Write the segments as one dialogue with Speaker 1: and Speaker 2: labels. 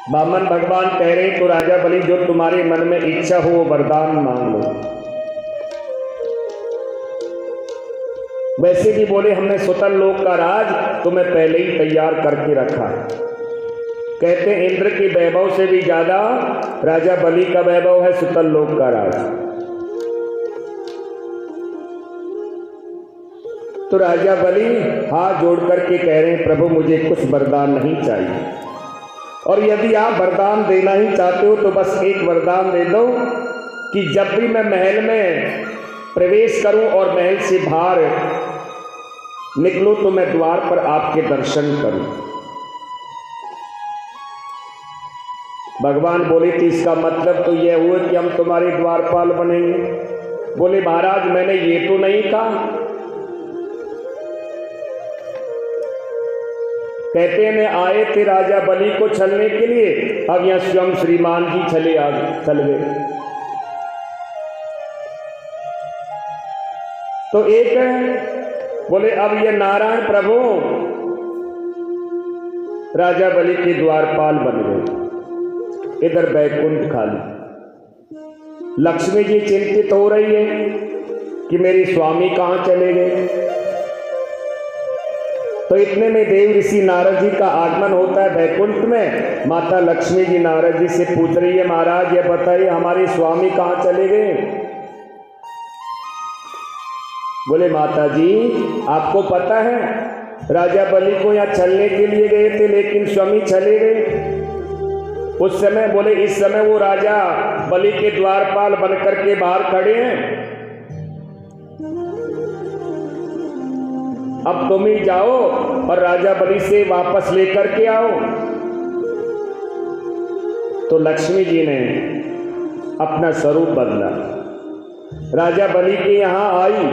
Speaker 1: वामन भगवान कह रहे तो राजा बलि जो तुम्हारे मन में इच्छा हो वो वरदान मांग लो। वैसे भी बोले हमने सुतल लोक का राज तुम्हें पहले ही तैयार करके रखा। कहते इंद्र के वैभव से भी ज्यादा राजा बलि का वैभव है सुतल लोक का राज। तो राजा बलि हाथ जोड़ करके कह रहे हैं प्रभु मुझे कुछ वरदान नहीं चाहिए, और यदि आप वरदान देना ही चाहते हो तो बस एक वरदान दे दो कि जब भी मैं महल में प्रवेश करूं और महल से बाहर निकलूं तो मैं द्वार पर आपके दर्शन करूं। भगवान बोले कि इसका मतलब तो यह हुआ कि हम तुम्हारे द्वारपाल बनेंगे। बोले महाराज मैंने ये तो नहीं कहा। कहते हैं आए थे राजा बलि को छलने के लिए, अब यहां स्वयं श्रीमान जी चल गए। तो एक बोले अब ये नारायण प्रभु राजा बलि के द्वारपाल बन गए। इधर बैकुंठ खाली। लक्ष्मी जी चिंतित हो रही है कि मेरे स्वामी कहां चले गए। तो इतने में देव ऋषि नारद जी का आगमन होता है बैकुंठ में। माता लक्ष्मी जी नारद जी से पूछ रही है महाराज ये बताइए हमारे स्वामी कहां चले गए। बोले माता जी आपको पता है राजा बलि को यहाँ छलने के लिए गए थे लेकिन स्वामी चले गए। उस समय बोले इस समय वो राजा बलि के द्वारपाल बनकर के बाहर खड़े हैं। अब तुम ही जाओ और राजा बलि से वापस लेकर के आओ। तो लक्ष्मी जी ने अपना स्वरूप बदला, राजा बलि के यहां आई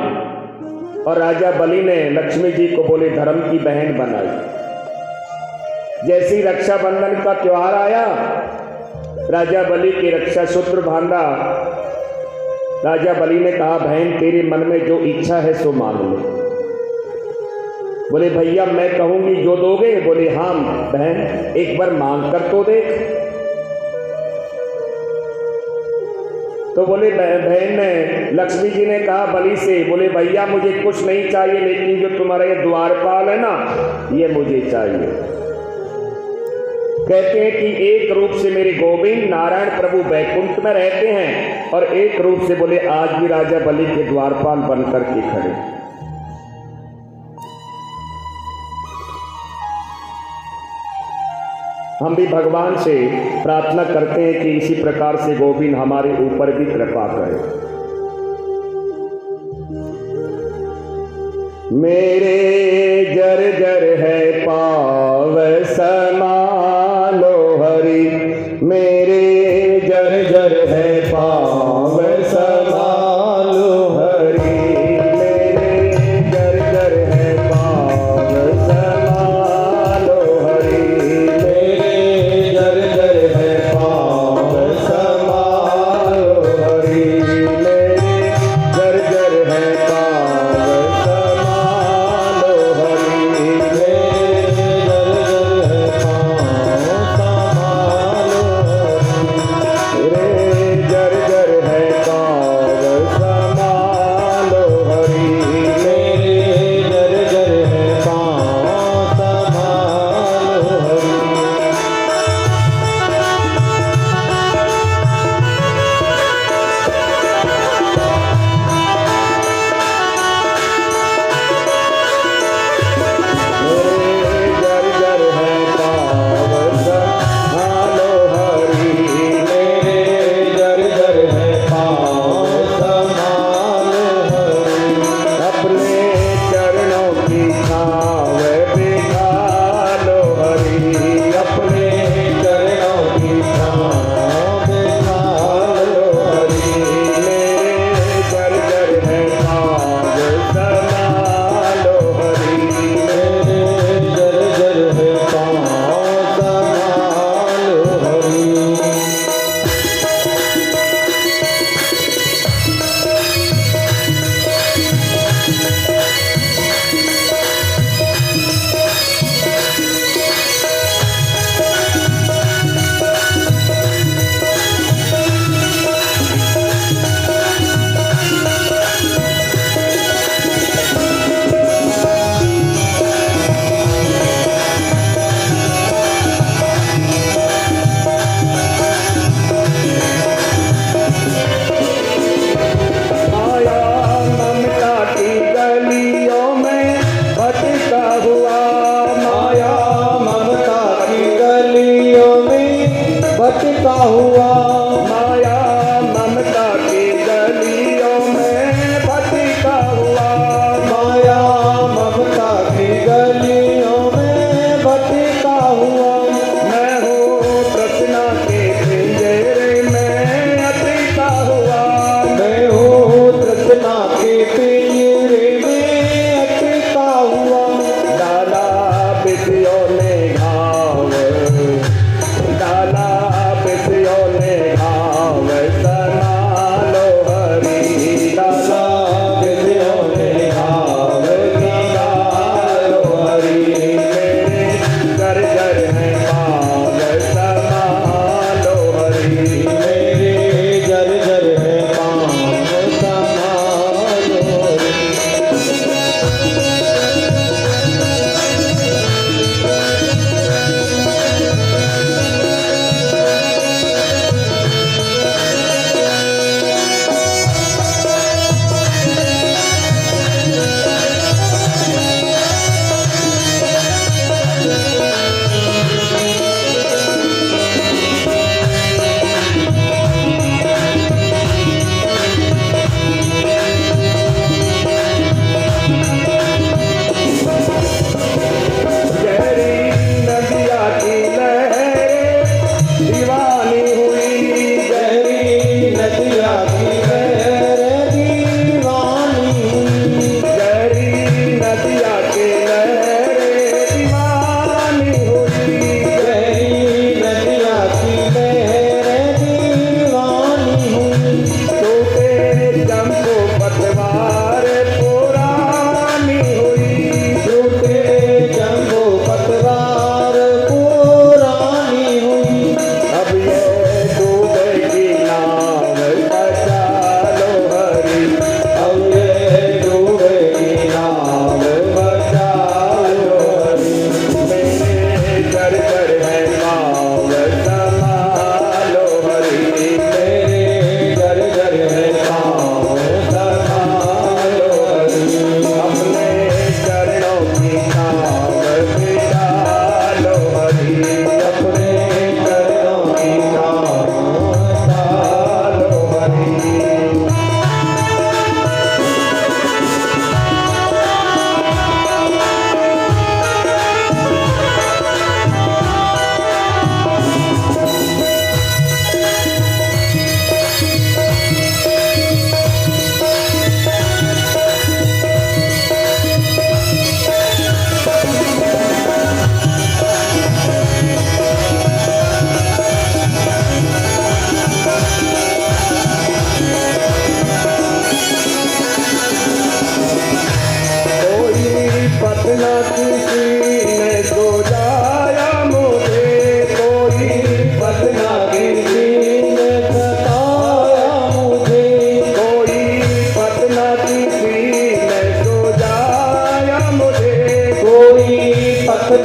Speaker 1: और राजा बलि ने लक्ष्मी जी को बोले धर्म की बहन बनाई। जैसे ही रक्षाबंधन का त्योहार आया राजा बलि की रक्षा सूत्र बांधा। राजा बलि ने कहा बहन तेरे मन में जो इच्छा है सो मांग ले। बोले भैया मैं कहूंगी जो दोगे। बोले हाँ बहन एक बार मांग कर तो देख। तो बोले बहन ने लक्ष्मी जी ने कहा बलि से बोले भैया मुझे कुछ नहीं चाहिए लेकिन जो तुम्हारा ये द्वारपाल है ना ये मुझे चाहिए। कहते हैं कि एक रूप से मेरे गोविंद नारायण प्रभु बैकुंठ में रहते हैं और एक रूप से बोले आज भी राजा बलि के द्वारपाल बनकर के खड़े। हम भी भगवान से प्रार्थना करते हैं कि इसी प्रकार से गोविंद हमारे ऊपर भी कृपा करे। मेरे जर्जर है पाव समालो हरि, मेरे जर्जर है पाव समालो हरि, मेरे जर्जर है पाव समालो हरि,
Speaker 2: मेरे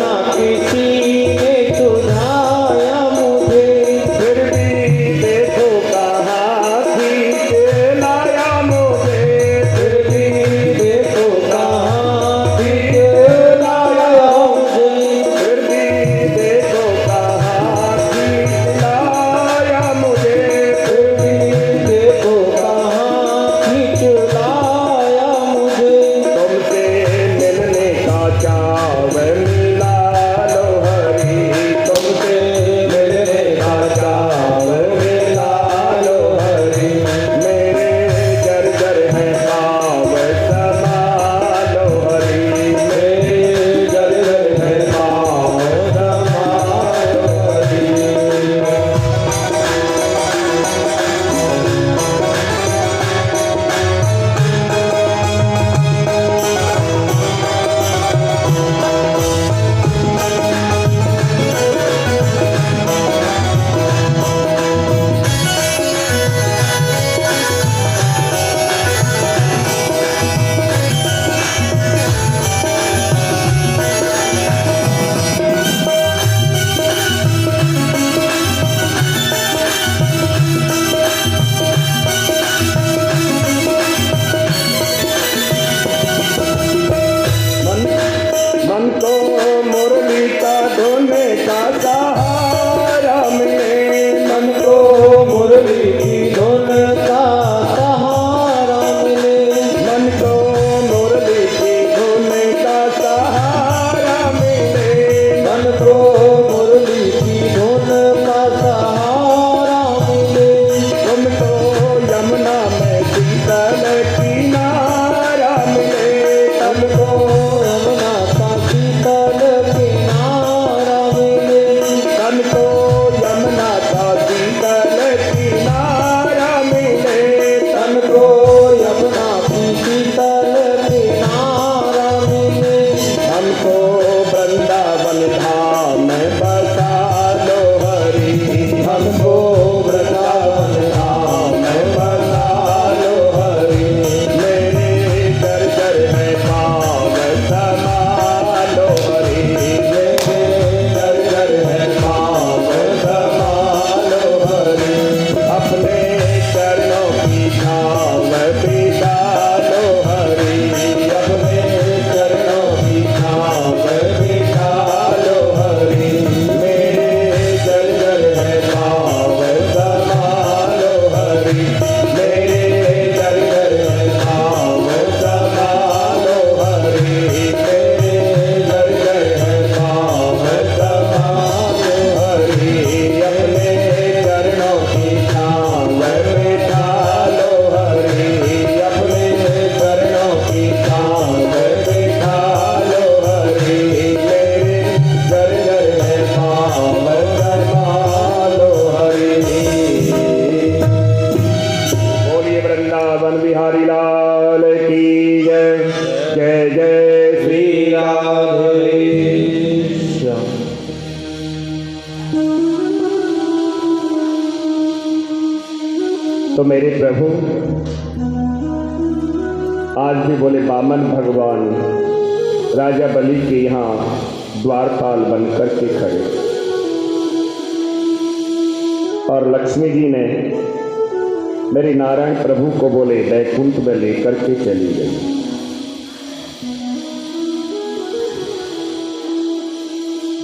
Speaker 2: ना किसी ने सुझाया मुझे,
Speaker 1: फिर भी देखो कहाँ खींच लाया मुझे,
Speaker 2: फिर भी देखो कहाँ खींच लाया मुझे,
Speaker 1: फिर भी देखो कहाँ खींच लाया मुझे।
Speaker 2: फिर भी देखो कहाँ खींच लाया मुझे।
Speaker 1: तुमसे मिलने का चाव मिला लो हरी, तुमसे मिलने का चाव मिला लो हरी। मेरे जर्जर है पाव संभालो हरी,
Speaker 2: मेरे जर्जर है पाँव संभालो हरी।
Speaker 1: मन मन को मुरली का धोने का सहारा मिले,
Speaker 2: मन को मुरली की धुन का सहारा मिले,
Speaker 1: मन को मुरली की धुन का सहारा मिले।
Speaker 2: मन को मुरली की धुन का सहारा मिले।
Speaker 1: तुमको यमुना में शीतल किनारा मिले,
Speaker 2: तुमको यमुना का शीतल किनारा मिले,
Speaker 1: तुमको यमुना का शीतल किनारा मिले।
Speaker 2: तुमको यमुना की शीतल किनारा मिले।
Speaker 1: हमको वृंदावन धाम बसा लो हरी,
Speaker 2: हमको वृंदावन धाम
Speaker 1: बसा लो हरी। मेरे जर्जर है पाव संभालो हरी,
Speaker 2: मेरे जर्जर है पाँव संभालो हरी।
Speaker 1: अपने चरणों की छाव बिता लो हरी,
Speaker 2: अपने चरणों की छाँव बिठा लो हरी।
Speaker 1: मेरे जर्जर है पाव संभालो हरी, मेरे जर्जर है पाव संभालो हरी, मेरे जर्जर है पाव संभालो हरी। अपने चरणों की छाव बिठा लो हरी, अपने चरणों की छाव बिठा लो हरी। मेरे जर्जर है पाव संभालो हरी। बोलिए वृंदावन बिहारी लाल की जय। जय जय श्री राधे। तो मेरे प्रभु आज भी बोले वामन भगवान राजा बलि के यहाँ द्वारपाल बनकर के खड़े, और लक्ष्मी जी ने मेरे नारायण प्रभु को बोले बैकुंठ में लेकर के चली गई।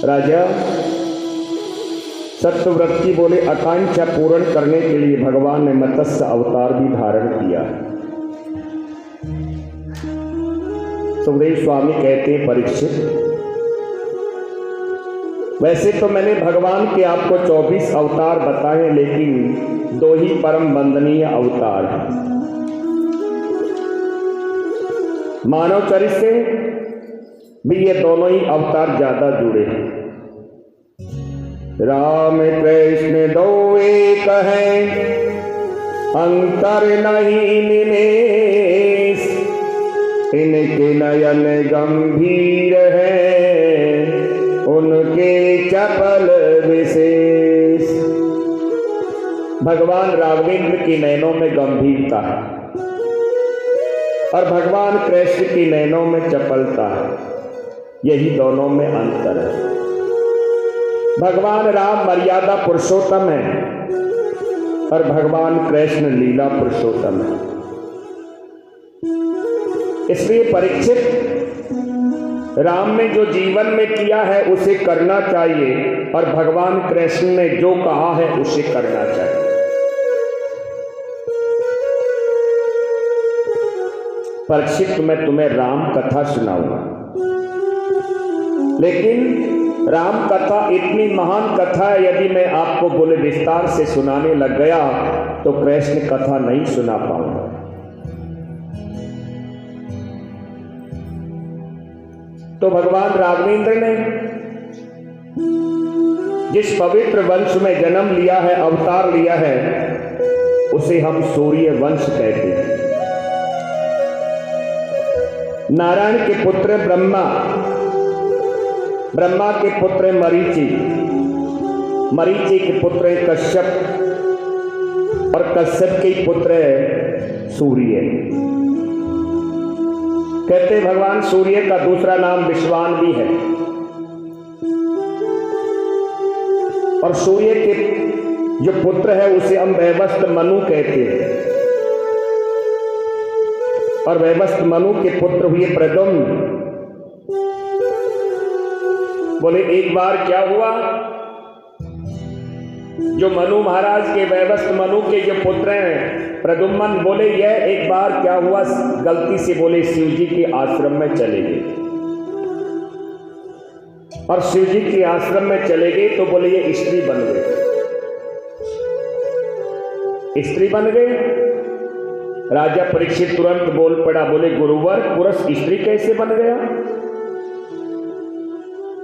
Speaker 1: राजा सत्यव्रत की बोले आकांक्षा पूर्ण करने के लिए भगवान ने मत्स्य अवतार भी धारण किया। सुखदेव स्वामी कहते हैं परीक्षित, वैसे तो मैंने भगवान के आपको 24 अवतार बताए, लेकिन 2 ही परम वंदनीय अवतार हैं। मानव चरित्र से भी ये दोनों ही अवतार ज्यादा जुड़े हैं। राम कृष्ण दो एक हैं, अंतर नहीं निमेष, इनके नयन गंभीर हैं, उनके चपल विशेष। भगवान राघवेंद्र की नैनों में गंभीरता है और भगवान कृष्ण की नैनों में चपलता है। यही दोनों में अंतर है। भगवान राम मर्यादा पुरुषोत्तम है और भगवान कृष्ण लीला पुरुषोत्तम है। इसलिए परीक्षित, राम ने जो जीवन में किया है उसे करना चाहिए और भगवान कृष्ण ने जो कहा है उसे करना चाहिए। परीक्षित, मैं तुम्हें राम कथा सुनाऊंगा, लेकिन राम कथा इतनी महान कथा है, यदि मैं आपको बोले विस्तार से सुनाने लग गया तो कृष्ण कथा नहीं सुना पाऊंगा। तो भगवान राघवेंद्र ने जिस पवित्र वंश में जन्म लिया है, अवतार लिया है, उसे हम सूर्य वंश कहते हैं। नारायण के पुत्र ब्रह्मा, ब्रह्मा के पुत्र मरीचि, मरीचि के पुत्र कश्यप और कश्यप के पुत्र सूर्य। कहते भगवान सूर्य का दूसरा नाम विश्वान भी है। और सूर्य के जो पुत्र है उसे हम वैवस्त्र मनु कहते हैं। और वैवस्त्र मनु के पुत्र हुए प्रद्युम्न। बोले एक बार क्या हुआ, जो मनु महाराज के वैवस्त्र मनु के जो पुत्र हैं प्रद्युम्न, बोले यह एक बार क्या हुआ, गलती से बोले शिव जी के आश्रम में चले गए। और शिव जी के आश्रम में चले गए तो बोले ये स्त्री बन गए। स्त्री बन गए। राजा परीक्षित तुरंत बोल पड़ा, बोले गुरुवर, पुरुष स्त्री कैसे बन गया?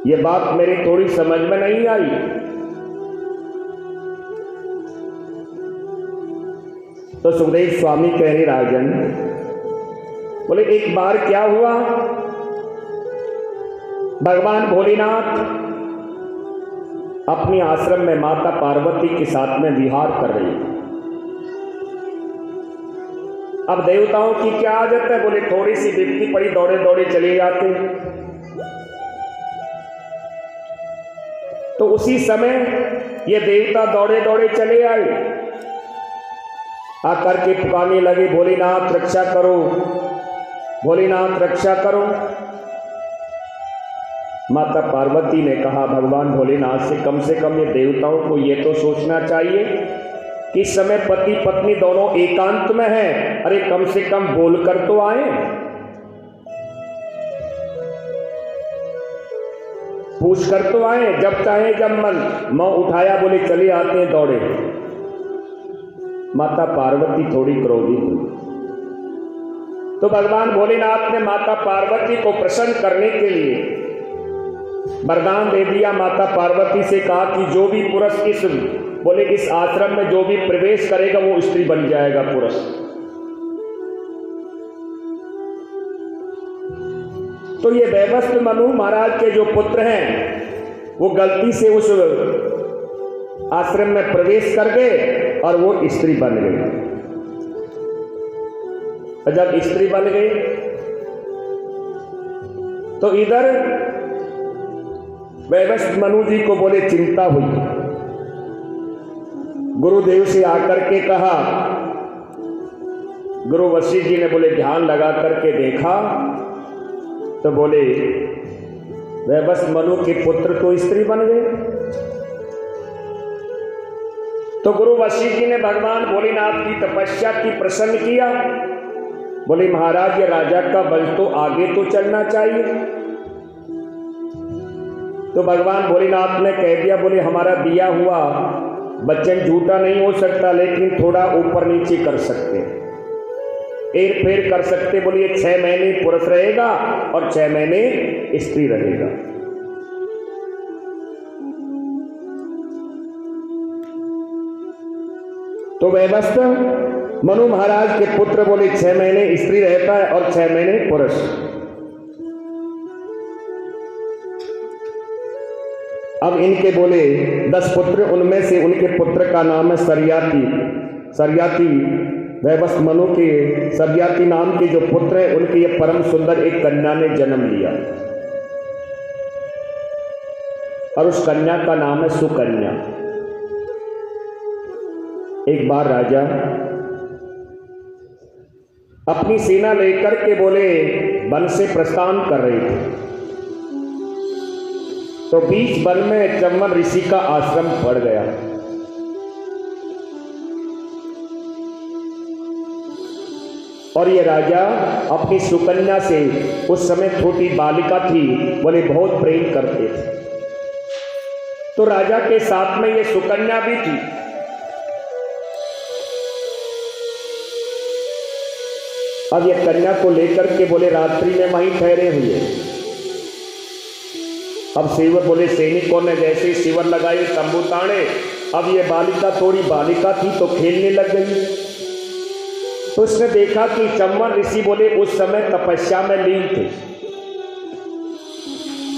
Speaker 1: ये बात मेरी थोड़ी समझ में नहीं आई। तो सुखदेव स्वामी कह रहे राजन, बोले एक बार क्या हुआ, भगवान भोलेनाथ अपने आश्रम में माता पार्वती के साथ में विहार कर रही है। अब देवताओं की क्या आदत है, बोले थोड़ी सी विपत्ति पड़ी दौड़े दौड़े चले जाते। तो उसी समय ये देवता दौड़े दौड़े चले आए, आकर के पुकारने लगे, भोलेनाथ रक्षा करो, भोलेनाथ रक्षा करो। माता पार्वती ने कहा भगवान भोलेनाथ से कम ये देवताओं को ये तो सोचना चाहिए कि इस समय पति पत्नी दोनों एकांत में हैं, अरे कम से कम बोलकर तो आए, पूछ कर तो आए। जब चाहे जब मन उठाया, बोले चले आते हैं, दौड़े। माता पार्वती थोड़ी क्रोधित हुई। तो भगवान भोलेनाथ ने माता पार्वती को प्रसन्न करने के लिए वरदान दे दिया। माता पार्वती से कहा कि जो भी पुरुष इस आश्रम में जो भी प्रवेश करेगा वो स्त्री बन जाएगा पुरुष। तो ये वैवस्त्र मनु महाराज के जो पुत्र हैं वो गलती से उस आश्रम में प्रवेश कर गए और वो स्त्री बन गई। और जब स्त्री बन गई तो इधर वैवस्त्र मनु जी को बोले चिंता हुई। गुरुदेव से आकर के कहा, गुरु वशिष्ठ जी ने बोले ध्यान लगा करके देखा तो बोले वैवस्त्र मनु के पुत्र तो स्त्री बन गए। तो गुरु वशिष्ठ जी ने भगवान भोलेनाथ की तपस्या की प्रसन्न किया। बोले महाराज ये राजा का वंश तो आगे तो चलना चाहिए। तो भगवान भोलेनाथ ने कह दिया, बोले हमारा दिया हुआ वचन झूठा नहीं हो सकता, लेकिन थोड़ा ऊपर नीचे कर सकते, एर फेर कर सकते। बोले 6 महीने पुरुष रहेगा और 6 महीने स्त्री रहेगा। तो वैवस्त्र मनु महाराज के पुत्र बोले 6 महीने स्त्री रहता है और 6 महीने पुरुष। अब इनके बोले 10 पुत्र, उनमें से उनके पुत्र का नाम है सरयाती। सरयाती वैवस्त्र मनु के सरयाती नाम के जो पुत्र है उनके ये परम सुंदर एक कन्या ने जन्म लिया। और उस कन्या का नाम है सुकन्या। एक बार राजा अपनी सेना लेकर के बोले वन से प्रस्थान कर रहे थे, तो बीच वन में चंवन ऋषि का आश्रम पड़ गया। और ये राजा अपनी सुकन्या से, उस समय छोटी बालिका थी, बोले बहुत प्रेम करते थे। तो राजा के साथ में ये सुकन्या भी थी। अब ये कन्या को लेकर के बोले रात्रि में वहीं ठहरे हुए। अब शिवर बोले सैनिकों ने जैसे ही शिविर लगाए, तंबू ताड़े, अब ये बालिका थोड़ी बालिका थी तो खेलने लग गई। तो उसने देखा कि चंवन ऋषि बोले उस समय तपस्या में लीन थे।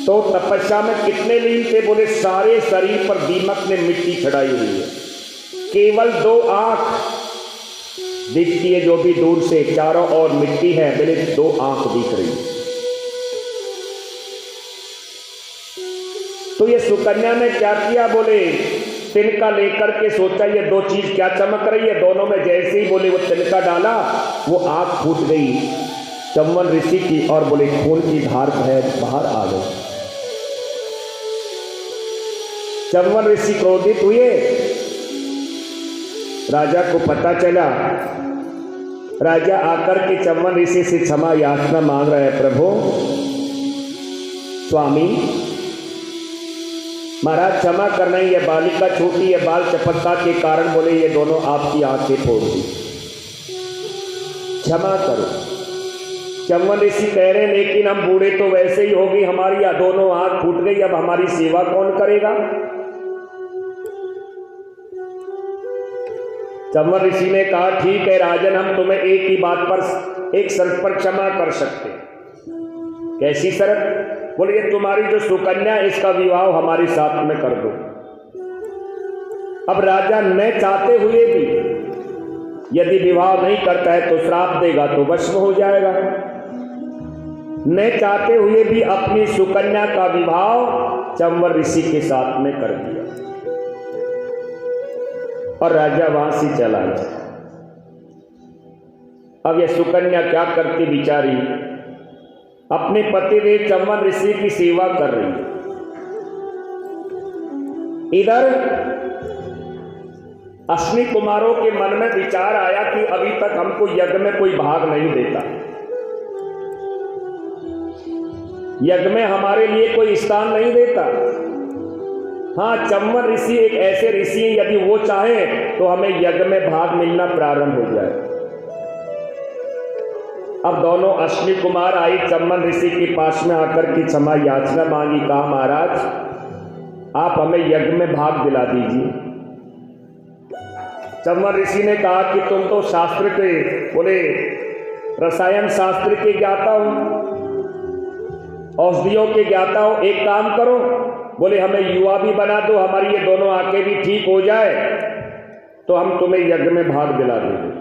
Speaker 1: तो तपस्या में कितने लीन थे? बोले सारे शरीर पर दीमक ने मिट्टी चढ़ाई हुई है, केवल 2 आंख दिखती है, जो भी दूर से, चारों ओर मिट्टी है, बोले 2 आंख दिख रही है। तो ये सुकन्या ने क्या किया? बोले तिनका लेकर के सोचा ये 2 चीज क्या चमक रही है, दोनों में जैसे ही बोले वो तिनका डाला, वो आंख फूट गई चंवन ऋषि की, और बोले खून की धार बाहर आ गई। चंवन ऋषि क्रोधित हुए। राजा को पता चला। राजा आकर के चंवन ऋषि से क्षमा याचना मांग रहा है, प्रभु स्वामी महाराज क्षमा करना, ये बालिका छोटी है, बाल चपलता के कारण बोले ये दोनों आपकी आंखें फोड़ दी, क्षमा करो। चंवन ऋषि कह रहे लेकिन हम बूढ़े तो वैसे ही हो गई, हमारी दोनों आंख फूट गई, अब हमारी सेवा कौन करेगा? चंवन ऋषि ने कहा ठीक है राजन, हम तुम्हें एक ही बात पर, एक शर्त पर क्षमा कर सकते। कैसी शर्त? बोले ये तुम्हारी जो सुकन्या है इसका विवाह हमारे साथ में कर दो। अब राजा न चाहते हुए भी यदि विवाह नहीं करता है तो श्राप देगा, तो भस्म हो जाएगा। न चाहते हुए भी अपनी सुकन्या का विवाह चंवन ऋषि के साथ में कर दिया और राजा वहां से चला गया। अब यह सुकन्या क्या करती बिचारी, अपने पतिदेव चंवन ऋषि की सेवा कर रही है। इधर अश्विनी कुमारों के मन में विचार आया कि अभी तक हमको यज्ञ में कोई भाग नहीं देता, यज्ञ में हमारे लिए कोई स्थान नहीं देता। हाँ, चंवन ऋषि एक ऐसे ऋषि हैं, यदि वो चाहे तो हमें यज्ञ में भाग मिलना प्रारंभ हो जाए। अब दोनों अश्विनी कुमार आई चंवन ऋषि के पास में आकर के क्षमा याचना मांगी। कहा महाराज आप हमें यज्ञ में भाग दिला दीजिए। चंवन ऋषि ने कहा कि तुम तो शास्त्र के, बोले रसायन शास्त्र के ज्ञाता हो, औषधियों के ज्ञाता हो, एक काम करो, बोले हमें युवा भी बना दो, हमारी ये दोनों आंखें भी ठीक हो जाए तो हम तुम्हें यज्ञ में भाग दिला देंगे।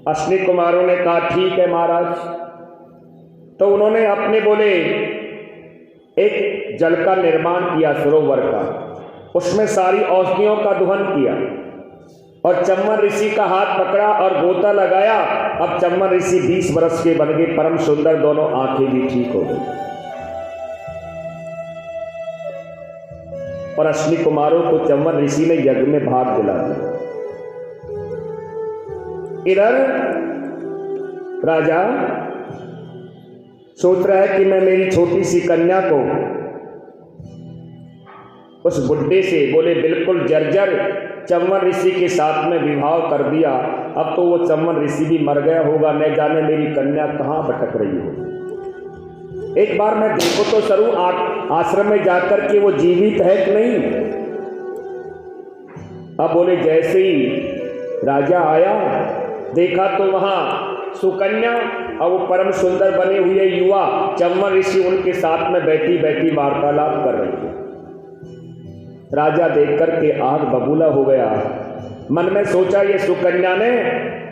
Speaker 1: अश्विनी कुमारों ने कहा ठीक है महाराज। तो उन्होंने अपने बोले एक जल का निर्माण किया, सरोवर का, उसमें सारी औषधियों का दोहन किया और चंवन ऋषि का हाथ पकड़ा और गोता लगाया। अब चंवन ऋषि 20 वर्ष के बन गए, परम सुंदर, दोनों आंखें भी ठीक हो गई और अश्विनी कुमारों को चंवन ऋषि ने यज्ञ में भाग दिला दिया। इधर राजा सोच रहा है कि मैं मेरी छोटी सी कन्या को उस बुड्ढे से, बोले बिल्कुल जर्जर चंवन ऋषि के साथ में विवाह कर दिया। अब तो वो चंवन ऋषि भी मर गया होगा, न जाने मेरी कन्या कहाँ भटक रही हो। एक बार मैं देखो तो सरू आश्रम में जाकर के वो जीवित है कि नहीं। अब बोले जैसे ही राजा आया देखा तो वहां सुकन्या और वो परम सुंदर बने हुए युवा चंवन ऋषि उनके साथ में बैठी बैठी वार्तालाप कर रही थी। राजा देखकर के आग बबूला हो गया। मन में सोचा ये सुकन्या ने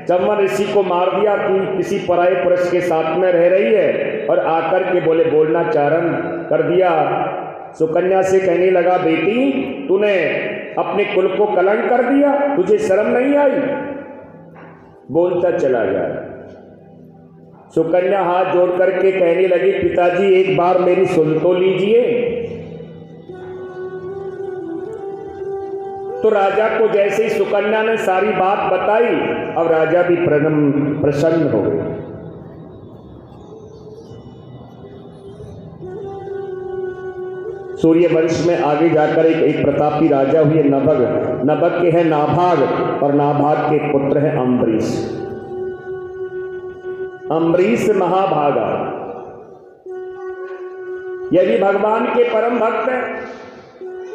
Speaker 1: चंवन ऋषि को मार दिया कि किसी पराये पुरुष के साथ में रह रही है, और आकर के बोले बोलना चारण कर दिया सुकन्या से कहने लगा, बेटी तूने अपने कुल को कलंक कर दिया, तुझे शर्म नहीं आई? बोलता चला जाए। सुकन्या हाथ जोड़ करके कहने लगी, पिताजी एक बार मेरी सुन तो लीजिए। तो राजा को जैसे ही सुकन्या ने सारी बात बताई, अब राजा भी प्रसन्न हो गए। सूर्यवंश में आगे जाकर एक प्रतापी राजा हुए नभग। नभग के हैं नाभाग और नाभाग के पुत्र हैं अम्बरीश। अम्बरीश महाभागा, यह भी भगवान के परम भक्त हैं।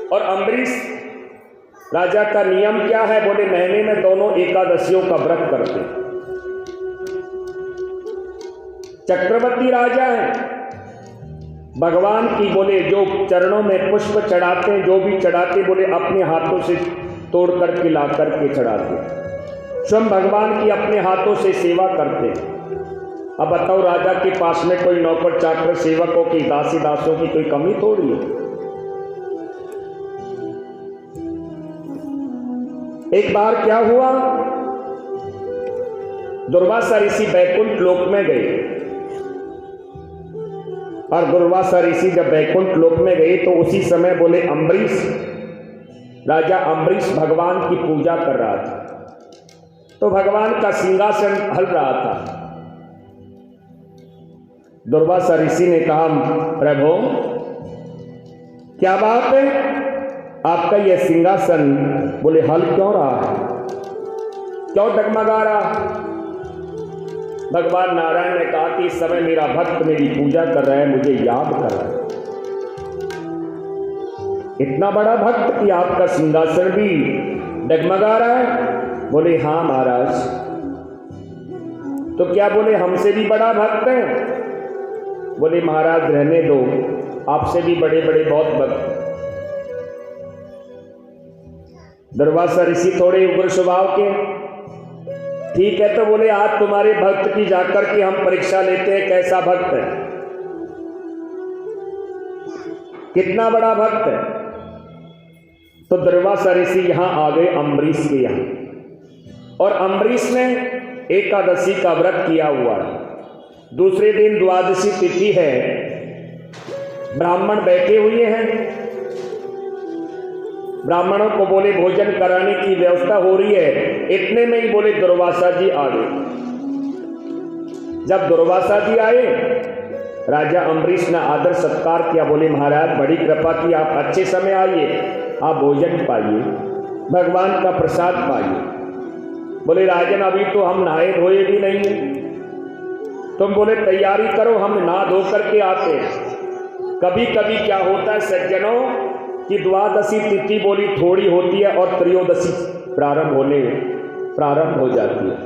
Speaker 1: और अम्बरीश राजा का नियम क्या है? बोले महीने में दोनों एकादशियों का व्रत करते। चक्रवर्ती राजा है, भगवान की बोले जो चरणों में पुष्प चढ़ाते हैं, जो भी चढ़ाते बोले अपने हाथों से तोड़ करके ला करके चढ़ाते, स्वयं भगवान की अपने हाथों से सेवा करते। अब बताओ, राजा के पास में कोई नौकर चाकर सेवकों की दासी दासों की कोई कमी थोड़ी है। एक बार क्या हुआ, दुर्वासा ऋषि बैकुंठ लोक में गए। और दुर्वासा ऋषि जब बैकुंठ लोक में गए तो उसी समय बोले अम्बरीश, राजा अम्बरीश भगवान की पूजा कर रहा था। तो भगवान का सिंहासन हल रहा था। दुर्वासा ऋषि ने कहा, प्रभु क्या बात है, आपका यह सिंहासन बोले हल क्यों रहा है, क्यों डगमगा रहा? भगवान नारायण ने कहा कि इस समय मेरा भक्त मेरी पूजा कर रहा है, मुझे याद कर रहा है। इतना बड़ा भक्त कि आपका सिंहासन भी डगमगा रहा है? बोले हाँ महाराज। तो क्या बोले हमसे भी बड़ा भक्त है? बोले महाराज रहने दो, आपसे भी बड़े बड़े बहुत भक्त। दुर्वासा ऋषि थोड़े उग्र स्वभाव के, ठीक है। तो बोले आज तुम्हारे भक्त की जाकर के हम परीक्षा लेते हैं, कैसा भक्त है, कितना बड़ा भक्त है। तो दुर्वासा ऋषि यहां आ गए अम्बरीश के यहां, और अम्बरीश ने एकादशी का व्रत किया हुआ है। दूसरे दिन द्वादशी तिथि है, ब्राह्मण बैठे हुए हैं, ब्राह्मणों को बोले भोजन कराने की व्यवस्था हो रही है। इतने में ही बोले दुर्वासा जी आ गए। जब दुर्वासा जी आए, राजा अम्बरीश ने आदर सत्कार किया। बोले महाराज बड़ी कृपा की, आप अच्छे समय आइए, आप भोजन पाइए, भगवान का प्रसाद पाइए। बोले राजन अभी तो हम नहाए धोए भी नहीं है, तुम बोले तैयारी करो, हम नहा धो करके आते हैं। कभी कभी क्या होता है सज्जनों कि द्वादशी तिथि बोली थोड़ी होती है और त्रयोदशी प्रारंभ हो जाती है।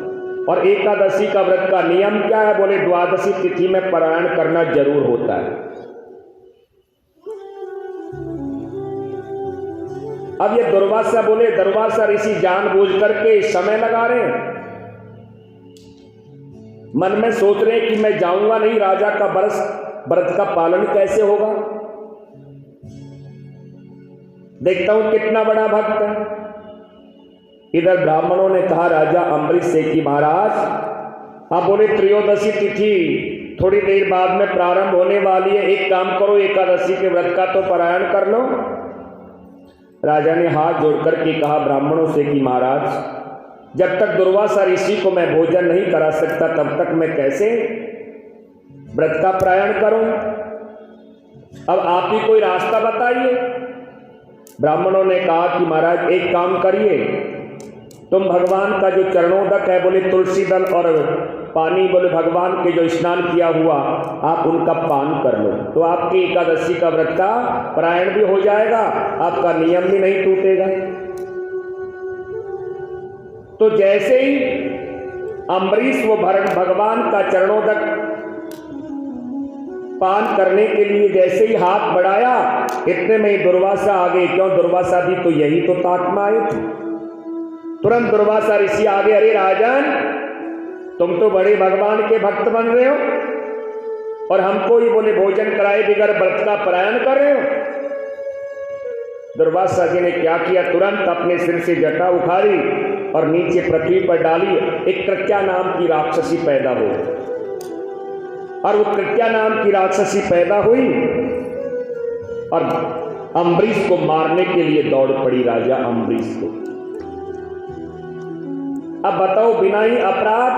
Speaker 1: और एकादशी का व्रत का नियम क्या है? बोले द्वादशी तिथि में पारायण करना जरूर होता है। अब ये दुर्वासा ऋषि जानबूझ करके समय लगा रहे हैं, मन में सोच रहे हैं कि मैं जाऊंगा नहीं, राजा का व्रत का पालन कैसे होगा। देखता हूं कितना बड़ा भक्त है। इधर ब्राह्मणों ने कहा राजा अम्बरीश से कि महाराज आप बोले त्रयोदशी तिथि थोड़ी देर बाद में प्रारंभ होने वाली है, एक काम करो एकादशी के व्रत का तो पारायण कर लो। राजा ने हाथ जोड़ करके कहा ब्राह्मणों से कि महाराज जब तक दुर्वासा ऋषि को मैं भोजन नहीं करा सकता तब तक मैं कैसे व्रत का पारायण करूं। अब आप ही कोई रास्ता बताइए। ब्राह्मणों ने कहा कि महाराज एक काम करिए, तुम भगवान का जो चरणोदक है बोले तुलसी दल और पानी बोले भगवान के जो स्नान किया हुआ आप उनका पान कर लो, तो आपकी एकादशी का व्रत का पारायण भी हो जाएगा, आपका नियम भी नहीं टूटेगा। तो जैसे ही अम्बरीश वो भगवान का चरणोदक पान करने के लिए जैसे ही हाथ बढ़ाया, इतने में ही दुर्वासा आ गए। क्यों दुर्वासा भी तो यही तो ताक में आए थे। तुरंत दुर्वासा ऋषि आ गए, अरे राजन तुम तो बड़े भगवान के भक्त बन रहे हो और हमको ही बोले भोजन कराए बिगर व्रत का पारायण कर रहे हो। दुर्वासा जी ने क्या किया, तुरंत अपने सिर से जटा उखाड़ी और नीचे पृथ्वी पर डाली। एक कृत्या नाम की राक्षसी पैदा हो, और वो कृत्या नाम की राक्षसी पैदा हुई और अम्बरीश को मारने के लिए दौड़ पड़ी, राजा अम्बरीश को। अब बताओ, बिना ही अपराध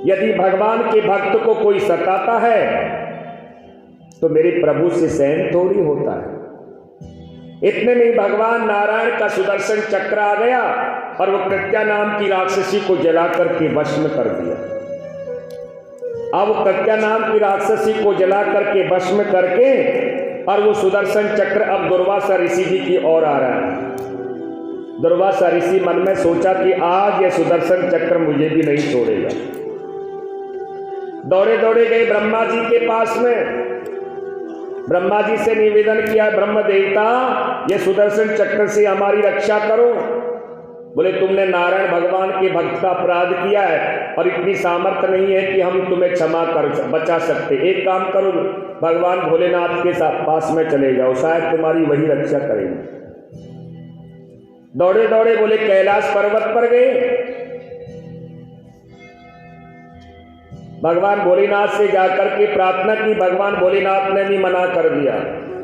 Speaker 1: यदि भगवान के भक्त को कोई सताता है तो मेरे प्रभु से सहन थोड़ी होता है। इतने में ही भगवान नारायण का सुदर्शन चक्र आ गया और वो कृत्या नाम की राक्षसी को जला करके भस्म कर दिया। अब वो कृत्या नाम की राक्षसी को जला करके भस्म करके और वो सुदर्शन चक्र अब दुर्वासा ऋषि जी की ओर आ रहा है। दुर्वासा ऋषि मन में सोचा कि आज ये सुदर्शन चक्र मुझे भी नहीं छोड़ेगा। दौड़े दौड़े गए ब्रह्मा जी के पास में, ब्रह्मा जी से निवेदन किया, ब्रह्म देवता ये सुदर्शन चक्र से हमारी रक्षा करो। बोले तुमने नारायण भगवान के भक्त का अपराध किया है और इतनी सामर्थ्य नहीं है कि हम तुम्हें क्षमा कर बचा सकते। एक काम करो, भगवान भोलेनाथ के पास में चले जाओ, शायद तुम्हारी वही रक्षा करेंगे। दौड़े दौड़े बोले कैलाश पर्वत पर गए, भगवान भोलेनाथ से जाकर के प्रार्थना की। भगवान भोलेनाथ ने भी मना कर दिया,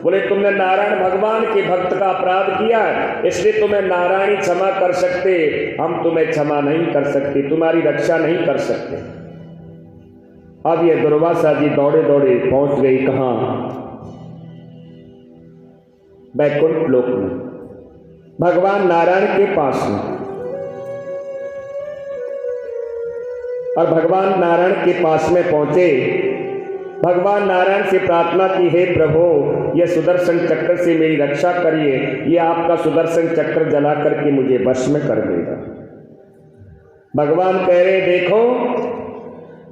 Speaker 1: बोले तुमने नारायण भगवान के भक्त का अपराध किया है, इसलिए तुम्हें नारायण ही क्षमा कर सकते, हम तुम्हें क्षमा नहीं कर सकते, तुम्हारी रक्षा नहीं कर सकते। अब ये दुर्वासा जी दौड़े दौड़े पहुंच गई कहां, वैकुंठ लोक में, भगवान नारायण के पास में। और भगवान नारायण के पास में पहुंचे, भगवान नारायण से प्रार्थना की, हे प्रभु ये सुदर्शन चक्र से मेरी रक्षा करिए, ये आपका सुदर्शन चक्र जला करके मुझे भस्म कर देगा। भगवान कह रहे देखो,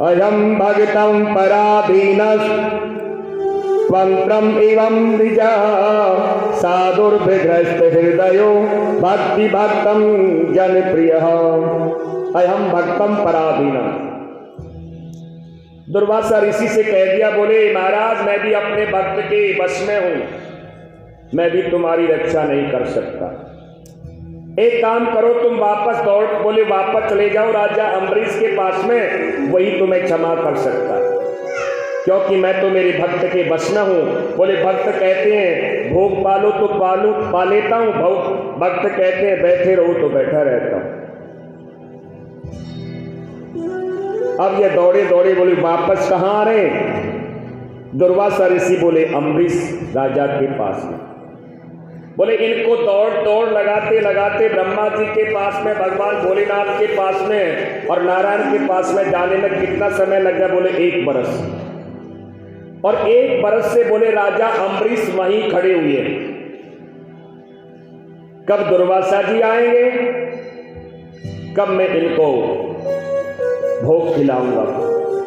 Speaker 1: अयम भगतम पराधीनस् त्वंत्रम एवं द्विजा साधुर्भिग्रस्त हृदयो भक्ति भक्तम जनप्रिय अयम भक्तम पराधीनम। दुर्वासा ऋषि से कह दिया, बोले महाराज मैं भी अपने भक्त के वश में हूं, मैं भी तुम्हारी रक्षा नहीं कर सकता। एक काम करो, तुम वापस दौड़, बोले वापस चले जाओ राजा अम्बरीश के पास में, वही तुम्हें क्षमा कर सकता है, क्योंकि मैं तो मेरे भक्त के वश में हूं। बोले भक्त कहते हैं भोग पालो तो पालो पा लेता हूं, भक्त कहते हैं बैठे रहो तो बैठा रहता हूं। अब ये दौड़े दौड़े बोले वापस कहां आ रहे? दुर्वासा ऋषि बोले अम्बरीश राजा के पास में। बोले इनको दौड़ दौड़ लगाते लगाते ब्रह्मा जी के पास में, भगवान भोलेनाथ के पास में और नारायण के पास में जाने में कितना समय लग गया? बोले 1 बरस। और 1 बरस से बोले राजा अम्बरीश वहीं खड़े हुए, कब दुर्वासा जी आएंगे, कब मैं इनको भोग खिलाऊंगा,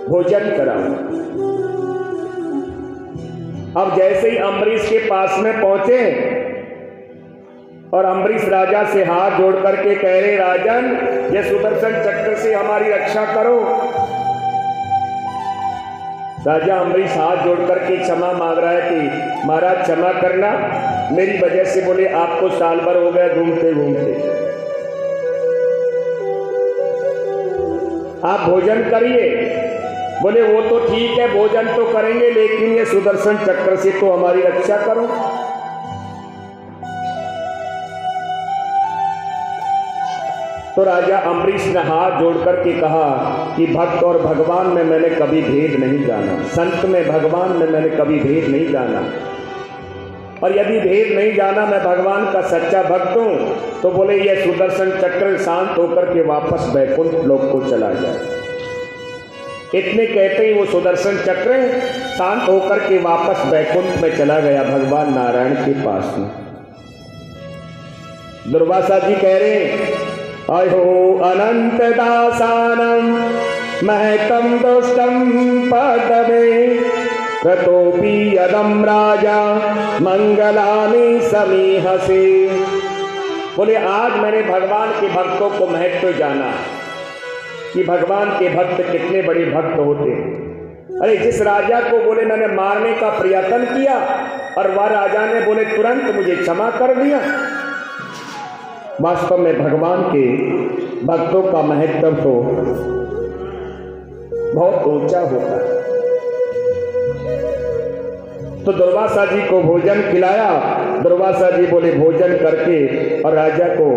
Speaker 1: भोजन कराऊंगा। अब जैसे ही अम्बरीश के पास में पहुंचे और अम्बरीश राजा से हाथ जोड़ करके कह रहे राजन ये सुदर्शन चक्र से हमारी रक्षा करो। राजा अम्बरीश हाथ जोड़ करके क्षमा मांग रहा है कि महाराज क्षमा करना, मेरी वजह से बोले आपको साल भर हो गया घूमते घूमते, आप भोजन करिए। बोले वो तो ठीक है भोजन तो करेंगे, लेकिन ये सुदर्शन चक्र से तो हमारी रक्षा करो। तो राजा अम्बरीश ने हाथ जोड़ करके कहा कि भक्त और भगवान में मैंने कभी भेद नहीं जाना, संत में भगवान में मैंने कभी भेद नहीं जाना, और यदि भेद नहीं जाना मैं भगवान का सच्चा भक्त हूं तो बोले ये सुदर्शन चक्र शांत होकर के वापस वैकुंठ लोक को चला जाए। इतने कहते ही वो सुदर्शन चक्र शांत होकर के वापस वैकुंठ में चला गया भगवान नारायण के पास में। दुर्वासा जी कह रहे अहो अनंत दासानम महतम दुष्टम पदवे रतोपि यदम राजा मंगलानि समीहसे। बोले आज मैंने भगवान के भक्तों को महत्व जाना कि भगवान के भक्त कितने बड़े भक्त होते हैं। अरे जिस राजा को बोले मैंने मारने का प्रयत्न किया और वह राजा ने बोले तुरंत मुझे क्षमा कर दिया। वास्तव में भगवान के भक्तों का महत्व तो बहुत ऊंचा होता है। तो दुर्वासा जी को भोजन खिलाया। दुर्वासा जी बोले भोजन करके और राजा को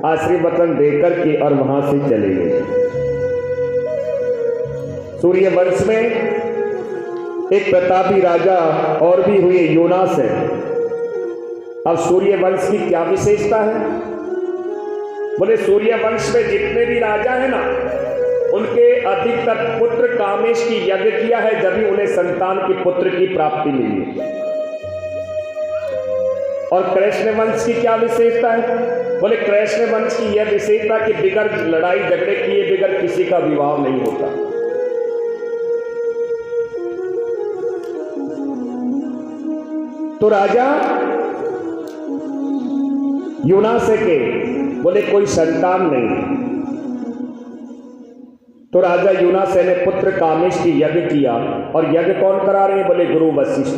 Speaker 1: आशीर्वचन देकर के और वहां से चले गए। सूर्य वंश में एक प्रतापी राजा और भी हुए, योनास है। अब सूर्य वंश की क्या विशेषता है? बोले सूर्य वंश में जितने भी राजा है ना, उनके अधिकतर पुत्र कामेश की यज्ञ किया है, जब भी उन्हें संतान की पुत्र की प्राप्ति मिली। और कृष्ण वंश की क्या विशेषता है? बोले कृष्ण वंश की यह विशेषता कि बिगर लड़ाई झगड़े किए बिगर किसी का विवाह नहीं होता। तो राजा योनास के बोले कोई संतान नहीं। तो राजा योनास ने पुत्र कामेश की यज्ञ किया। और यज्ञ कौन करा रहे हैं? बोले गुरु वशिष्ठ।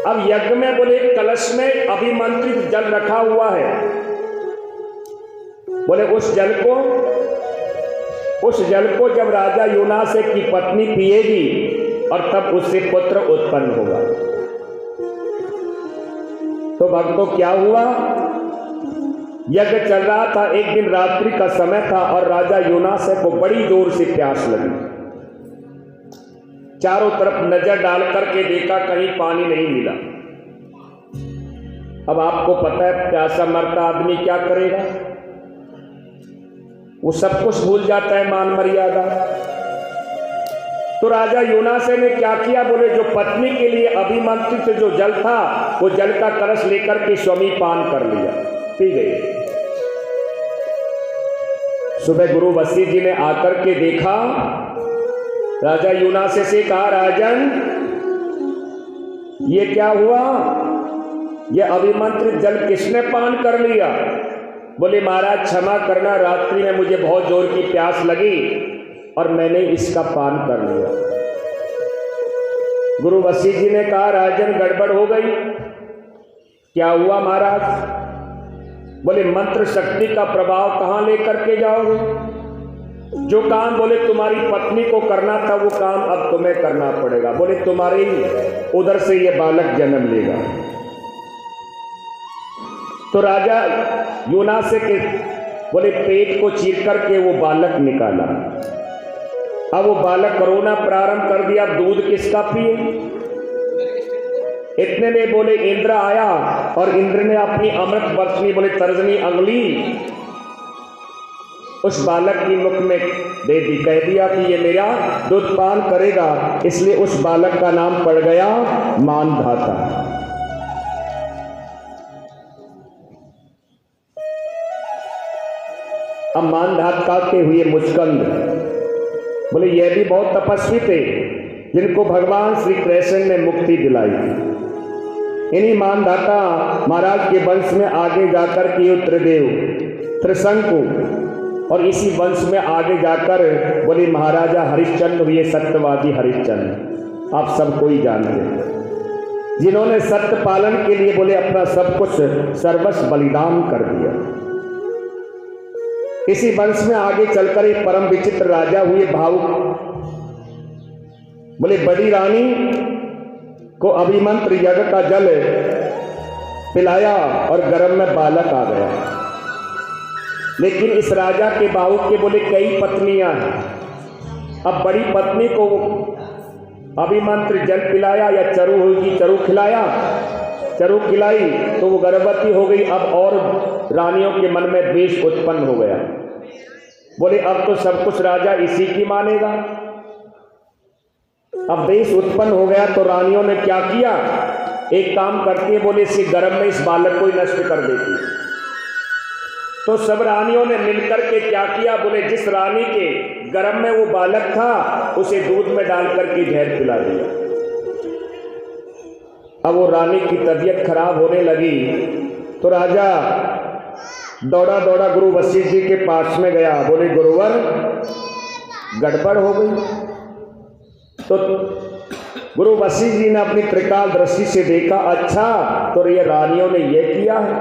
Speaker 1: अब यज्ञ में बोले कलश में अभिमंत्रित जल रखा हुआ है। बोले उस जल को जब राजा योनास की पत्नी पिएगी और तब उससे पुत्र उत्पन्न होगा। तो भक्तों क्या हुआ? यज्ञ चल रहा था, एक दिन रात्रि का समय था और राजा योनास को बड़ी जोर से प्यास लगी। चारों तरफ नजर डाल करके देखा, कहीं पानी नहीं मिला। अब आपको पता है प्यासा मरता आदमी क्या करेगा? वो सब कुछ भूल जाता है, मान मर्यादा। तो राजा योनास ने क्या किया? बोले जो पत्नी के लिए अभिमंत्रित जो जल था, वो जल का कलश लेकर के स्वामी पान कर लिया, पी गए। सुबह गुरु वशिष्ठ जी ने आकर के देखा, राजा योनास से कहा, राजन ये क्या हुआ? ये अभिमंत्रित जल किसने पान कर लिया? बोले महाराज क्षमा करना, रात्रि में मुझे बहुत जोर की प्यास लगी और मैंने इसका पान कर लिया। गुरु वशिष्ठ जी ने कहा, राजन गड़बड़ हो गई। क्या हुआ महाराज? बोले मंत्र शक्ति का प्रभाव कहां लेकर के जाओगे? जो काम बोले तुम्हारी पत्नी को करना था वो काम अब तुम्हें करना पड़ेगा। बोले तुम्हारे उधर से ये बालक जन्म लेगा। तो राजा योनास के बोले पेट को चीर करके वो बालक निकाला। अब वो बालक रोना प्रारंभ कर दिया, दूध किसका पिए? इतने में बोले इंद्र आया और इंद्र ने अपनी अमृत वर्षनी बोले तर्जनी अंगुली उस बालक की मुख में दे दी, कह दिया कि ये मेरा दूध पान करेगा। इसलिए उस बालक का नाम पड़ गया मानधाता। अब मानधाता के हुए मुस्कंद, बोले ये भी बहुत तपस्वी थे जिनको भगवान श्री कृष्ण ने मुक्ति दिलाई। इन्हीं मानधाता महाराज के वंश में आगे जाकर के उत्तरदेव, त्रिशंकु और इसी वंश में आगे जाकर बोले महाराजा हरिश्चंद्र हुए, सत्यवादी हरिश्चंद्र। आप सब कोई जानते हैं, जिन्होंने सत्य पालन के लिए बोले अपना सब कुछ सर्वस्व बलिदान कर दिया। इसी वंश में आगे चलकर एक परम विचित्र राजा हुए भावुक। बोले बड़ी रानी को अभिमंत्र यज्ञ का जल पिलाया और गर्भ में बालक आ गया। लेकिन इस राजा के भावुक के बोले कई पत्नियां हैं। अब बड़ी पत्नी को अभिमंत्र जल पिलाया या चरु होगी, चरु खिलाया, चरु खिलाई तो वो गर्भवती हो गई। अब और रानियों के मन में द्वेष उत्पन्न हो गया। बोले अब तो सब कुछ राजा इसी की मानेगा। अब द्वेष उत्पन्न हो गया तो रानियों ने क्या किया? एक काम करती है, बोले इसी गर्भ में इस बालक को ही नष्ट कर देती। तो सब रानियों ने मिलकर के क्या किया? बोले जिस रानी के गर्भ में वो बालक था उसे दूध में डाल करके जहर पिला दिया। अब वो रानी की तबीयत खराब होने लगी तो राजा दौड़ा दौड़ा गुरु वशिष्ठ जी के पास में गया। बोले गुरुवर गड़बड़ हो गई। तो गुरु वशिष्ठ जी ने अपनी त्रिकाल दृष्टि से देखा, अच्छा तो ये रानियों ने ये किया है।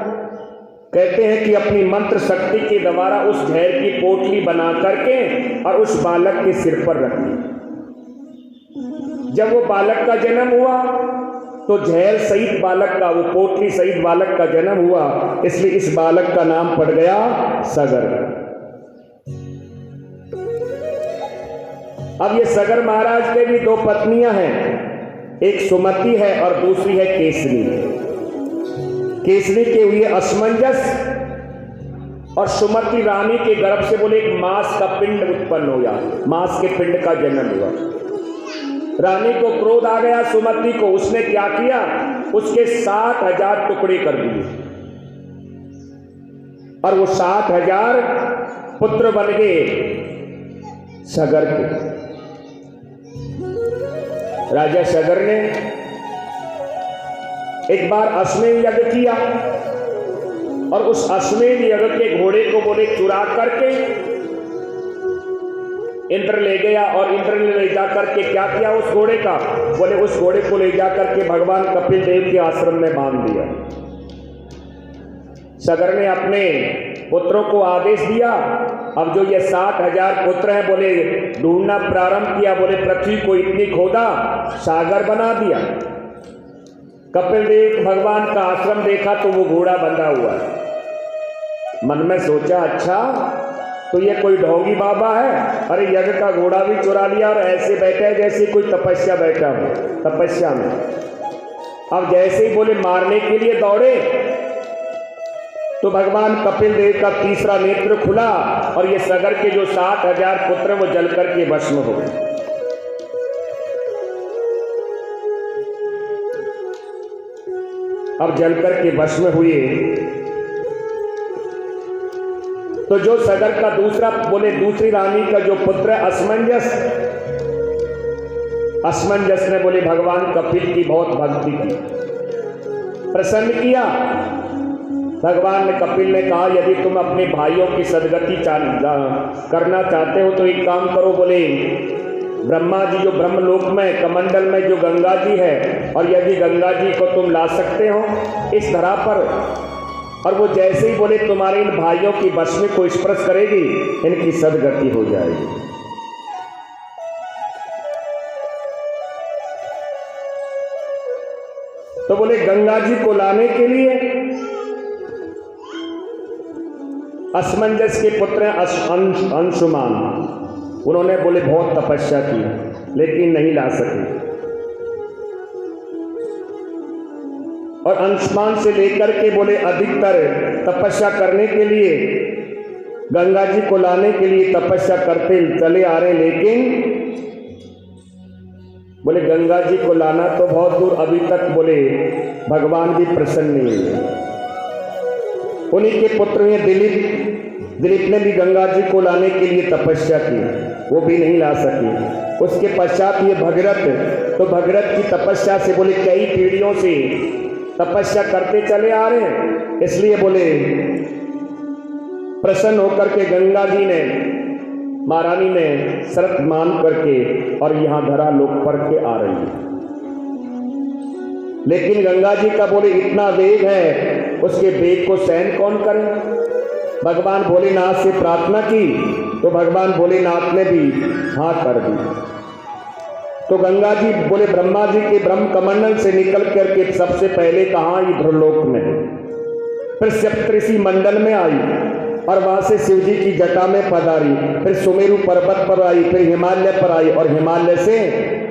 Speaker 1: कहते हैं कि अपनी मंत्र शक्ति के द्वारा उस जहर की पोटली बना करके और उस बालक के सिर पर रख दी। जब वो बालक का जन्म हुआ तो जहर सहित बालक का, वो पोटली सहित बालक का जन्म हुआ, इसलिए इस बालक का नाम पड़ गया सगर। अब ये सगर महाराज के भी दो पत्नियां हैं, एक सुमति है और दूसरी है केसरी। केसरी के हुए असमंजस और सुमति रानी के गर्भ से बोले एक मांस का पिंड उत्पन्न हुआ, मांस के पिंड का जन्म हुआ। रानी को क्रोध आ गया सुमति को, उसने क्या किया, उसके 60,000 टुकड़े कर दिए और वो 60,000 पुत्र बन गए सगर के। राजा सगर ने एक बार अश्वमेध यज्ञ किया और उस अश्वमेध यज्ञ के घोड़े को बोले चुरा करके इंद्र ले गया और इंद्र ने ले जा करके क्या किया उस घोड़े का, बोले उस घोड़े को ले जा करके भगवान कपिल देव के आश्रम में बांध दिया। सगर ने अपने पुत्रों को आदेश दिया, अब जो ये 60,000 पुत्र हैं बोले ढूंढना प्रारंभ किया, बोले पृथ्वी को इतनी खोदा सागर बना दिया। कपिल देव भगवान का आश्रम देखा तो वो घोड़ा बंधा हुआ है। मन में सोचा अच्छा तो ये कोई ढोंगी बाबा है, अरे यज्ञ का घोड़ा भी चुरा लिया और ऐसे बैठा है जैसे कोई तपस्या बैठा हो, तपस्या में। अब जैसे ही बोले मारने के लिए दौड़े तो भगवान कपिल देव का तीसरा नेत्र खुला और ये सगर के जो 60,000 पुत्र वो जल करके भस्म हो गए। अब जल करके भस्म हुए तो जो सगर का दूसरा बोले दूसरी रानी का जो पुत्र है असमंजस, असमंजस ने बोले भगवान कपिल की बहुत भक्ति की, प्रसन्न किया। भगवान ने कपिल ने कहा यदि तुम अपने भाइयों की सदगति करना चाहते हो तो एक काम करो, बोले ब्रह्मा जी जो ब्रह्मलोक में कमंडल में जो गंगा जी है, और यदि गंगा जी को तुम ला सकते हो इस धरा पर, और वो जैसे ही बोले तुम्हारे इन भाइयों की भस्म को स्पर्श करेगी इनकी सदगति हो जाएगी। तो बोले गंगा जी को लाने के लिए असमंजस के पुत्र अंशुमान, उन्होंने बोले बहुत तपस्या की लेकिन नहीं ला सके, और अंशुमान से लेकर के बोले अधिकतर तपस्या करने के लिए गंगा जी को लाने के लिए तपस्या करते चले आ रहे, लेकिन बोले गंगा जी को लाना तो बहुत दूर, अभी तक बोले भगवान भी प्रसन्न नहीं है। उन्हीं के पुत्र हुए दिलीप, दिलीप ने भी गंगा जी को लाने के लिए तपस्या की, वो भी नहीं ला सके। उसके पश्चात ये भगीरथ, तो भगीरथ की तपस्या से बोले कई पीढ़ियों से तपस्या करते चले आ रहे हैं, इसलिए बोले प्रसन्न होकर के गंगा जी ने, महारानी ने शर्त मान करके और यहाँ धरा लोक पर के आ रही है। लेकिन गंगा जी का बोले इतना वेग है, उसके वेग को सहन कौन करे। भगवान भोलेनाथ से प्रार्थना की तो भगवान भोलेनाथ ने भी हाँ कर दी। तो गंगा जी बोले ब्रह्मा जी के ब्रह्म कमंडल से निकल करके सबसे पहले कहाँ, इंद्रलोक में, फिर सप्तऋषि मंडल में आई और वहां से शिव जी की जटा में पधारी, फिर सुमेरु पर्वत पर आई, फिर हिमालय पर आई और हिमालय से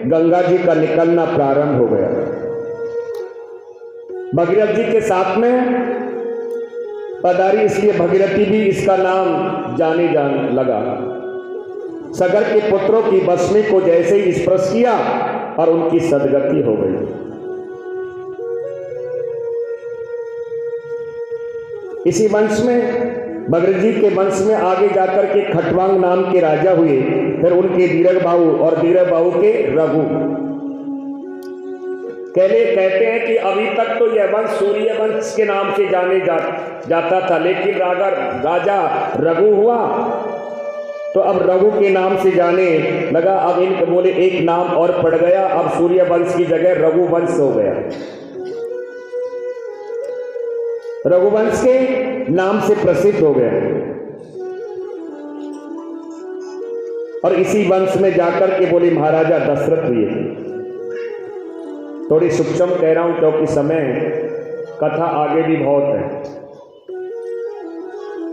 Speaker 1: गंगा जी का निकलना प्रारंभ हो गया। भगीरथ जी के साथ में पधारी, इसलिए भगीरथी भी इसका नाम जाने लगा। सगर के पुत्रों की भस्मी को जैसे ही स्पर्श किया और उनकी सदगति हो गई। इसी वंश में, भगीरथ जी के वंश में आगे जाकर के खटवांग नाम के राजा हुए, फिर उनके दीर्घ बाहु और दीर्घ बाहु के रघु। कहते हैं कि अभी तक तो यह वंश सूर्य वंश के नाम से जाने जाता था, लेकिन राजा रघु हुआ तो अब रघु के नाम से जाने लगा। अब इनके बोले एक नाम और पड़ गया, अब सूर्यवंश की जगह रघुवंश हो गया। रघुवंश के नाम से प्रसिद्ध हो गया। और इसी वंश में जाकर के बोले महाराजा दशरथ हुए। थोड़ी सूक्ष्म कह रहा हूं क्योंकि समय कथा आगे भी बहुत है।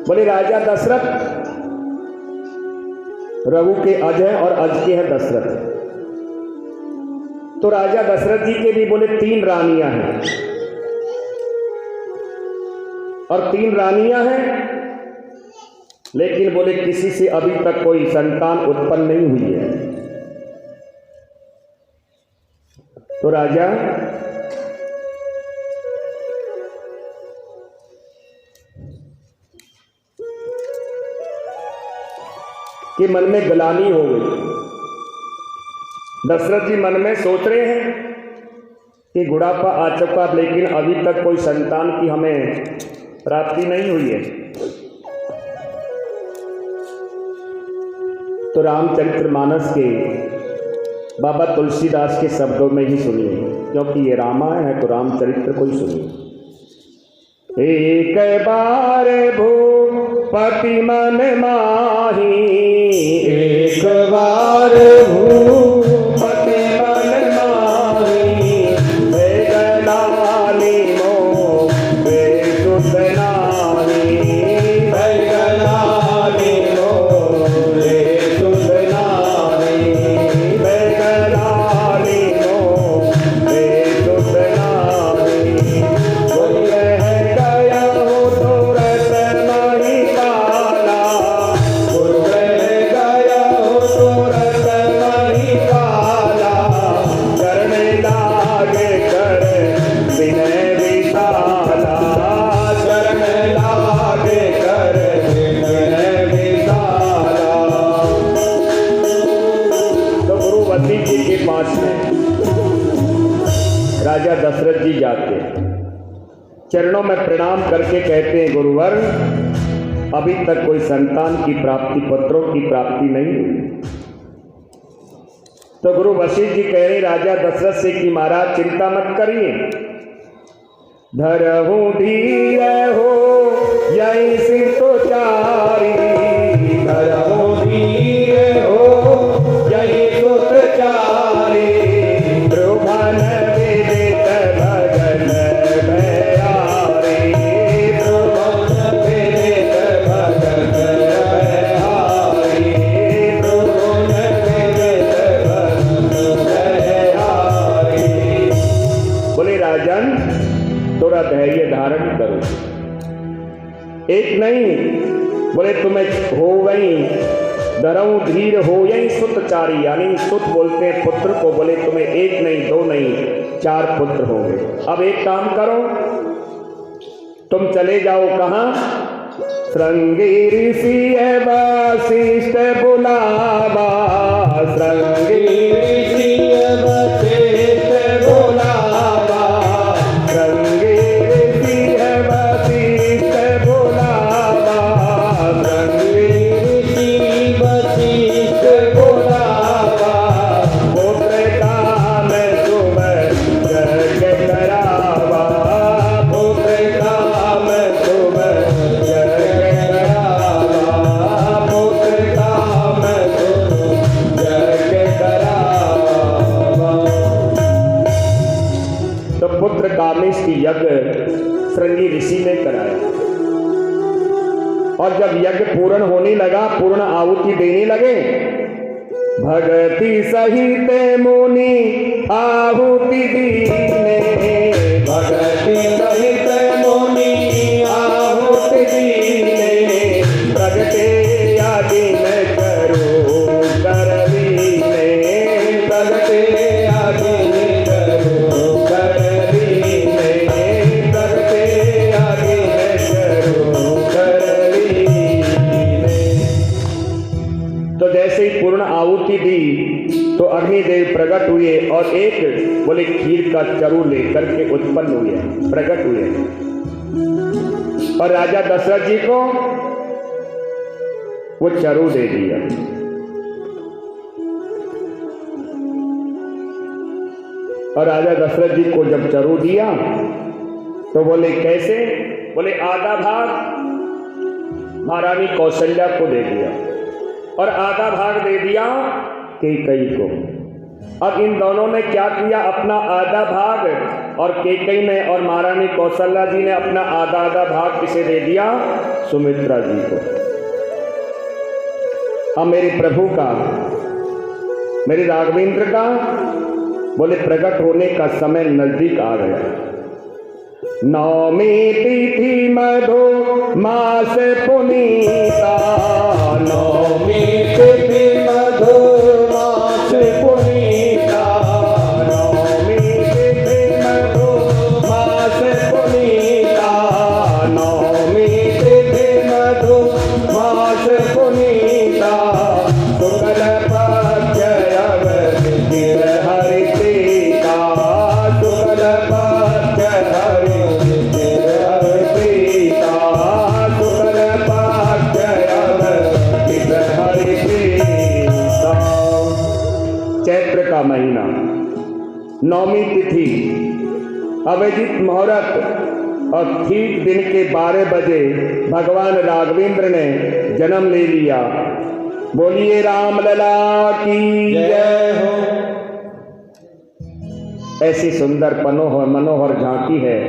Speaker 1: बोले राजा दशरथ रघु के अज है और अज के हैं दशरथ। तो राजा दशरथ जी के भी बोले 3 रानियां हैं और 3 रानियां हैं, लेकिन बोले किसी से अभी तक कोई संतान उत्पन्न नहीं हुई है। तो राजा के मन में गलानी हो गई। दशरथ जी मन में सोच रहे हैं कि बुढ़ापा आ चुका, लेकिन अभी तक कोई संतान की हमें प्राप्ति नहीं हुई है। तो रामचरितमानस के बाबा तुलसीदास के शब्दों में ही सुनिए, क्योंकि ये रामायण है तो रामचरित्र को ही सुनिए। एक बार भूपति मन माही,
Speaker 2: एक बार भूपति मन माही,
Speaker 1: गलाली मो बेसुध नारी,
Speaker 2: गलाली मो बेसुध नारी,
Speaker 1: गलाली मो बेसुध नारी। बोल है गया हो तुरत नहीं पाला,
Speaker 2: गुरु गया हो तुरंत नहीं पाला,
Speaker 1: करने लागे कर विनय विशाला,
Speaker 2: शरण लागे कर विनय विशाला।
Speaker 1: तो गुरुवती जी के पास में राजा दशरथ जी जाते हैं, चरणों में प्रणाम करके कहते हैं गुरुवर अभी तक कोई संतान की प्राप्ति, पुत्रों की प्राप्ति नहीं हुई। तो गुरु वशिष्ठ जी कह रहे राजा दशरथ से कि महाराज चिंता मत करिए, धरहु धीर हो यही सिर तो चारी,
Speaker 2: धरहु धीर हो यही सुतचारी,
Speaker 1: ध्रुवन विदित भजन भयारी,
Speaker 2: ध्रुवन विदित भजन भयारी, ध्रुवन विदित भजन भयारी।
Speaker 1: बोले राजन थोड़ा धैर्य धारण करो, एक नहीं बोले तुम्हें हो गई धरऊ धीर हो यही सुतचारी, यानी सुत बोलते हैं पुत्र को। बोले तुम्हें 1 नहीं 2 नहीं 4 पुत्र होंगे। अब एक काम करो, तुम चले जाओ कहाँ, श्रृंगी ऋषि वशिष्ठ बुलावा, श्रृंगी
Speaker 2: ऋषि वशिष्ठ बुलावा,
Speaker 1: श्रृंगी ऋषि वशिष्ठ बुलावा,
Speaker 2: श्रृंगी ऋषि वशिष्ठ बुलावा,
Speaker 1: पुत्र काम तुम जग करावा,
Speaker 2: पुत्र काम तुम जग करावा, पुत्र काम तुम जग करावा।
Speaker 1: तो पुत्र कामेश की यज्ञ श्रृंगी ऋषि ने कराया। और जब यज्ञ पूर्ण होने लगा, पूर्ण आहुति देने लगे, भगति सहित मुनि आहुति दीने,
Speaker 2: भगति सहित मुनि आहुति दीने,
Speaker 1: प्रगटे आदि में करो करवीने,
Speaker 2: प्रगटे आदि में करो करवीने,
Speaker 1: प्रगटे आदि में करो
Speaker 2: करवीने।
Speaker 1: तो जैसे ही पूर्ण आहुति दी तो अग्निदेव प्रकट हुए और एक बोले खीर का चरु लेकर के उत्पन्न हुए, प्रकट हुए। और राजा दशरथ जी को वो चरु दे दिया। और राजा दशरथ जी को जब चरु दिया तो बोले कैसे? बोले आधा भाग महारानी कौशल्या को दे दिया और आधा भाग दे दिया कैकेयी को। अब इन दोनों ने क्या किया? अपना आधा भाग और कैकेयी ने और महारानी कौशल्या जी ने अपना आधा आधा भाग किसे दे दिया? सुमित्रा जी को। अब मेरे प्रभु का, मेरे राघवेंद्र का बोले प्रकट होने का समय नजदीक आ गया। नौमी तिथि मधु मास पुनीता,
Speaker 2: नौमी तिथि मधु मास पुनीता,
Speaker 1: नौमी तिथि मधु
Speaker 2: मास पुनीता, नौमी तिथि मधु मास पुनीता, शुक्ल पक्ष अवधि गिरहरि टीका, शुक्ल पक्ष हरि गिरहरि टीका, शुक्ल पक्ष अवधि गिरहरि टीका।
Speaker 1: चैत्र का महीना, नौमी तिथि, अभिजीत मुहूर्त और ठीक दिन के 12 बजे भगवान राघवेंद्र ने जन्म ले लिया। बोलिए रामलला की
Speaker 2: जय हो।
Speaker 1: ऐसी सुंदर मनोहर झांकी है